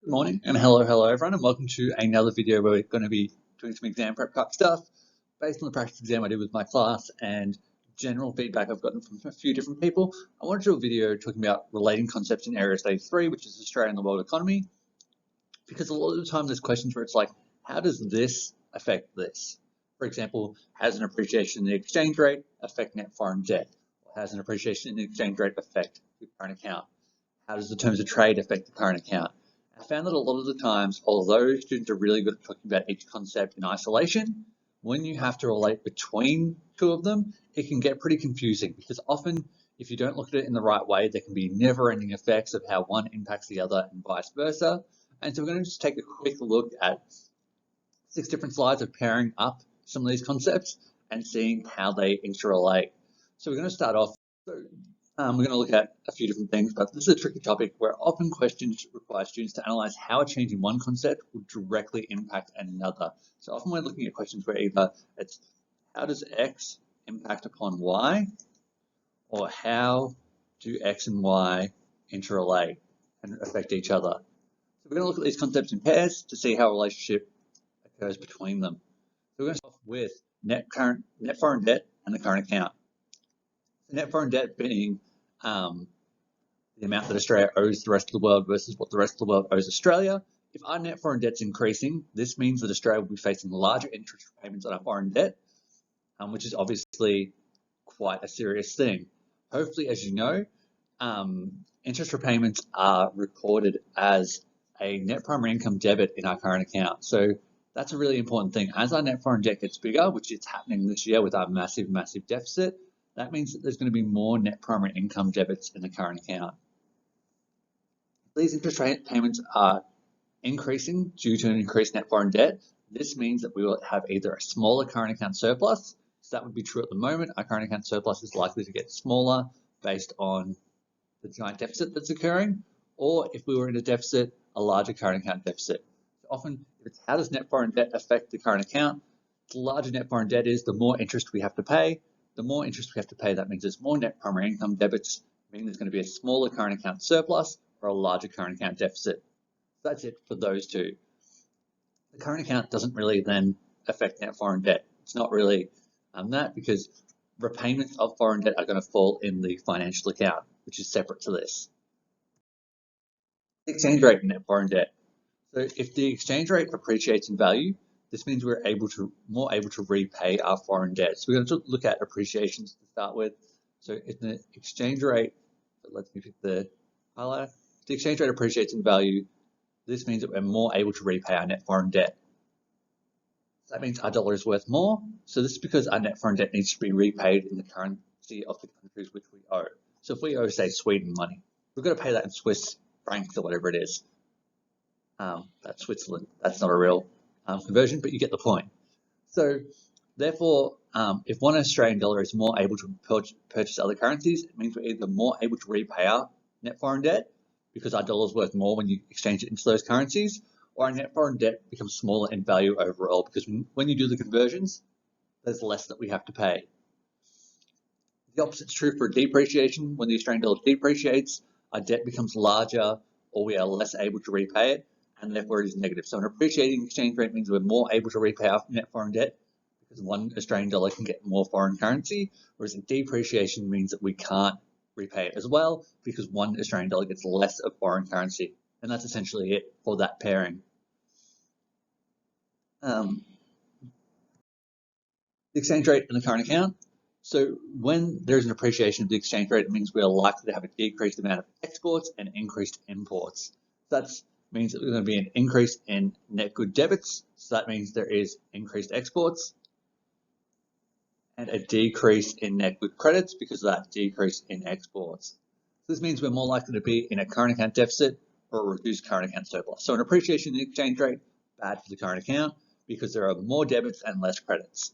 Good morning and hello everyone, and welcome to another video where we're going to be doing some exam prep type stuff based on the practice exam I did with my class and general feedback I've gotten from a few different people. I wanted to do a video talking about relating concepts in Area Study 3, which is Australia and the world economy, because a lot of the time there's questions where it's like, how does this affect this? For example, how does an appreciation in the exchange rate affect net foreign debt? Or how does an appreciation in the exchange rate affect the current account? How does the terms of trade affect the current account? I found that a lot of the times, although students are really good at talking about each concept in isolation, when you have to relate between two of them, it can get pretty confusing because often if you don't look at it in the right way, there can be never-ending effects of how one impacts the other and vice versa. And so we're going to just take a quick look at 6 different slides of pairing up some of these concepts and seeing how they interrelate. So we're going to start off. We're going to look at a few different things, but this is a tricky topic where often questions require students to analyze how a change in one concept will directly impact another. So often we're looking at questions where either it's how does X impact upon Y, or how do X and Y interrelate and affect each other. So we're going to look at these concepts in pairs to see how a relationship occurs between them. So we're going to start with net foreign debt and the current account. So net foreign debt being the amount that Australia owes the rest of the world versus what the rest of the world owes Australia. If our net foreign debt's increasing, this means that Australia will be facing larger interest payments on our foreign debt, which is obviously quite a serious thing. Hopefully, as you know, interest repayments are recorded as a net primary income debit in our current account. So that's a really important thing. As our net foreign debt gets bigger, which is happening this year with our massive deficit, that means that there's going to be more net primary income debits in the current account. These interest rate payments are increasing due to an increased net foreign debt. This means that we will have either a smaller current account surplus, so that would be true at the moment. Our current account surplus is likely to get smaller based on the giant deficit that's occurring, or if we were in a deficit, a larger current account deficit. So often, if it's how does net foreign debt affect the current account, the larger net foreign debt is, the more interest we have to pay. The more interest we have to pay, that means there's more net primary income debits, meaning there's going to be a smaller current account surplus or a larger current account deficit. So that's it for those two. The current account doesn't really then affect net foreign debt. It's not really that, because repayments of foreign debt are going to fall in the financial account, which is separate to this. The exchange rate and net foreign debt. So if the exchange rate appreciates in value, this means we're more able to repay our foreign debt. So we're going to look at appreciations to start with. So if the exchange rate, let me pick the highlighter. If the exchange rate appreciates in value, this means that we're more able to repay our net foreign debt. So that means our dollar is worth more. So this is because our net foreign debt needs to be repaid in the currency of the countries which we owe. So if we owe, say, Sweden money, we've got to pay that in Swiss francs or whatever it is. That's Switzerland. That's not a real conversion, but you get the point. So therefore, if one Australian dollar is more able to purchase other currencies, it means we're either more able to repay our net foreign debt because our dollar is worth more when you exchange it into those currencies, or our net foreign debt becomes smaller in value overall because when you do the conversions, there's less that we have to pay. The opposite is true for depreciation. When the Australian dollar depreciates, our debt becomes larger or we are less able to repay it, and therefore it is negative. So an appreciating exchange rate means we're more able to repay our net foreign debt because one Australian dollar can get more foreign currency, whereas a depreciation means that we can't repay it as well because one Australian dollar gets less of foreign currency. And that's essentially it for that pairing. The exchange rate in the current account. So when there's an appreciation of the exchange rate, it means we are likely to have a decreased amount of exports and increased imports. That means that there's going to be an increase in net good debits. So that means there is increased exports, and a decrease in net good credits because of that decrease in exports. So this means we're more likely to be in a current account deficit or a reduced current account surplus. So an appreciation in the exchange rate, bad for the current account because there are more debits and less credits.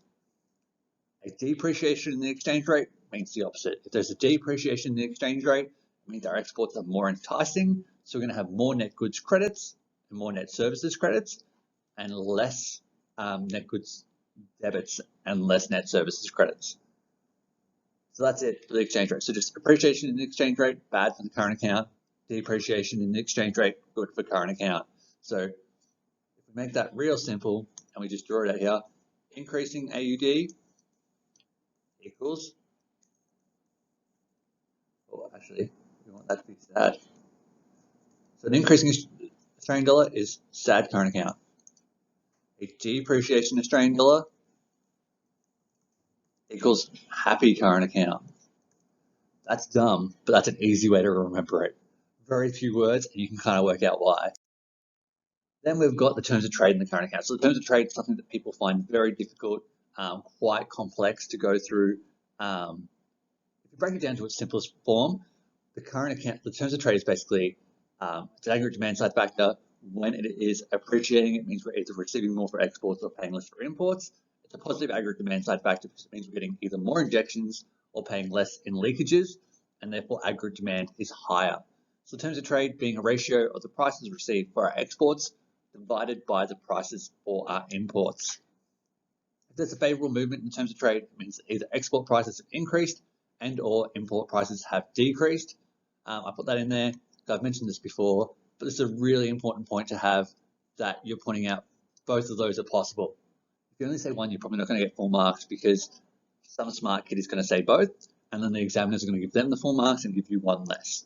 A depreciation in the exchange rate means the opposite. If there's a depreciation in the exchange rate, it means our exports are more enticing. So we're going to have more net goods credits and more net services credits and less net goods debits and less net services credits. So that's it for the exchange rate. So just appreciation in the exchange rate, bad for the current account. Depreciation in the exchange rate, good for current account. So if we make that real simple and we just draw it out here, increasing AUD equals, oh, actually, we want that to be SAD. So an increasing Australian dollar is SAD current account. A depreciation Australian dollar equals happy current account. That's dumb, but that's an easy way to remember it. Very few words, and you can kind of work out why. Then we've got the terms of trade in the current account. So the terms of trade is something that people find very difficult, quite complex to go through. If you break it down to its simplest form, the current account, the terms of trade is basically it's an aggregate demand side factor. When it is appreciating, it means we're either receiving more for exports or paying less for imports. It's a positive aggregate demand side factor because it means we're getting either more injections or paying less in leakages, and therefore aggregate demand is higher. So the terms of trade being a ratio of the prices received for our exports divided by the prices for our imports. If there's a favorable movement in terms of trade, it means that either export prices have increased and or import prices have decreased. I put that in there. I've mentioned this before, but it's a really important point to have, that you're pointing out both of those are possible. If you only say one, you're probably not going to get full marks because some smart kid is going to say both, and then the examiners are going to give them the full marks and give you one less.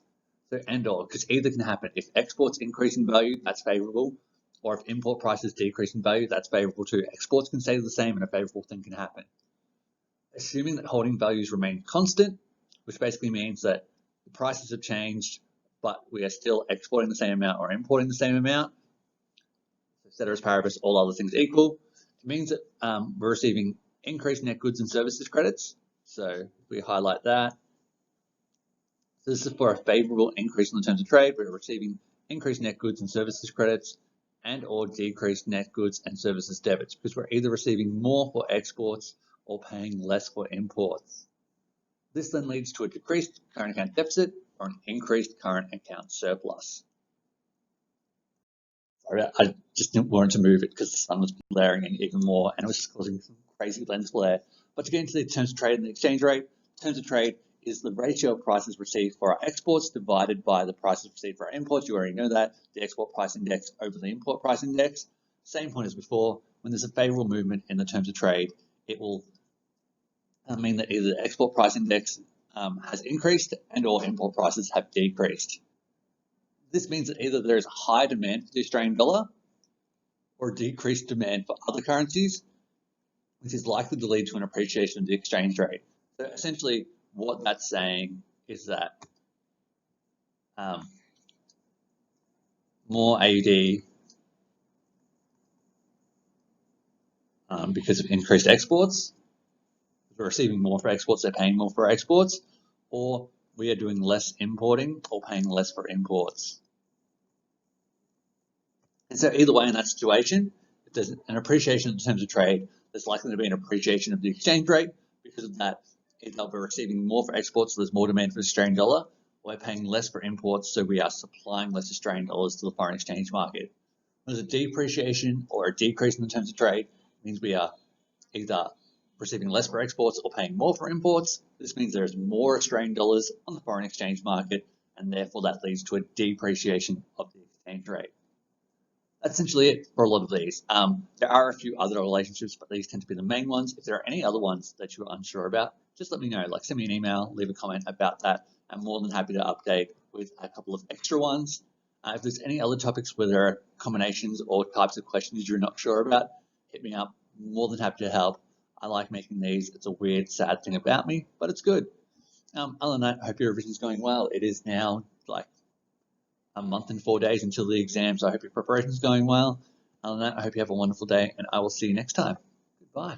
So and or, because either can happen. If exports increase in value, that's favorable, or if import prices decrease in value, that's favorable too. Exports can stay the same and a favorable thing can happen. Assuming that holding values remain constant, which basically means that the prices have changed, but we are still exporting the same amount or importing the same amount, so ceteris paribus, all other things equal, it means that we're receiving increased net goods and services credits. So if we highlight that, so this is for a favorable increase in the terms of trade. We're receiving increased net goods and services credits and or decreased net goods and services debits because we're either receiving more for exports or paying less for imports. This then leads to a decreased current account deficit or an increased current account surplus. Sorry, I just wanted to move it because the sun was blaring in even more and it was just causing some crazy lens flare. But to get into the terms of trade and the exchange rate, terms of trade is the ratio of prices received for our exports divided by the prices received for our imports. You already know that, the export price index over the import price index. Same point as before, when there's a favorable movement in the terms of trade, it will mean that either the export price index has increased and or import prices have decreased. This means that either there is a high demand for the Australian dollar or decreased demand for other currencies, which is likely to lead to an appreciation of the exchange rate. So essentially what that's saying is that more AUD because of increased exports, we're receiving more for exports, they're paying more for exports, or we are doing less importing or paying less for imports. And so either way in that situation, if there's an appreciation in terms of trade, there's likely to be an appreciation of the exchange rate because of that. Either we're receiving more for exports, so there's more demand for the Australian dollar, or we're paying less for imports, so we are supplying less Australian dollars to the foreign exchange market. When there's a depreciation or a decrease in the terms of trade, it means we are either receiving less for exports or paying more for imports. This means there is more Australian dollars on the foreign exchange market, and therefore that leads to a depreciation of the exchange rate. That's essentially it for a lot of these. There are a few other relationships, but these tend to be the main ones. If there are any other ones that you're unsure about, just let me know. Like, send me an email, leave a comment about that. I'm more than happy to update with a couple of extra ones. If there's any other topics where there are combinations or types of questions you're not sure about, hit me up. More than happy to help. I like making these. It's a weird, sad thing about me, but it's good. Other than that, I hope your revision's going well. It is now like a month and 4 days until the exam, so I hope your preparation's going well. Other than that, I hope you have a wonderful day, and I will see you next time. Goodbye.